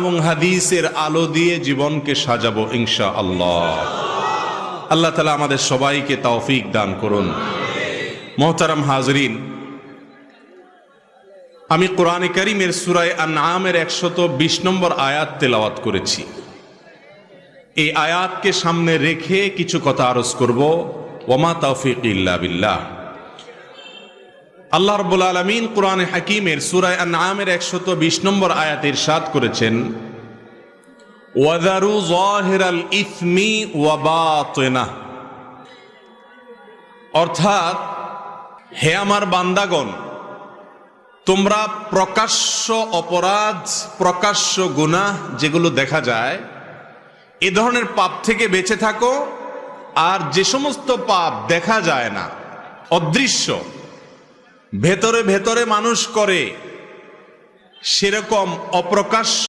এবং হাদিসের আলো দিয়ে জীবনকে সাজাবো ইনশাআল্লাহ। আল্লাহ তাআলা আমাদের সবাইকে তৌফিক দান করুন। মোহতারাম হাজরিন, আমি কোরআনে কারীমের সূরা আনআমের 120 নম্বর আয়াত তেলাওয়াত করেছি। এই আয়াতকে সামনে রেখে কিছু কথা আরজ করব। ওয়ামা তাওফীক ইল্লা বিল্লাহ। আল্লাহ রাব্বুল আলামিন কোরআনে হাকীমের সূরা আনআমের 120 নম্বর আয়াতে ইরশাদ করেছেন, ওয়াযারু যাহিরাল ইসমি ওয়া বাতিনাহ, অর্থাৎ হে আমার বান্দাগণ, তোমরা প্রকাশ্য অপরাধ, প্রকাশ্য গুনাহ যেগুলো দেখা যায় এ ধরনের পাপ থেকে বেঁচে থাকো। আর যে সমস্ত পাপ দেখা যায় না, অদৃশ্য, ভেতরে ভেতরে মানুষ করে, সেরকম অপ্রকাশ্য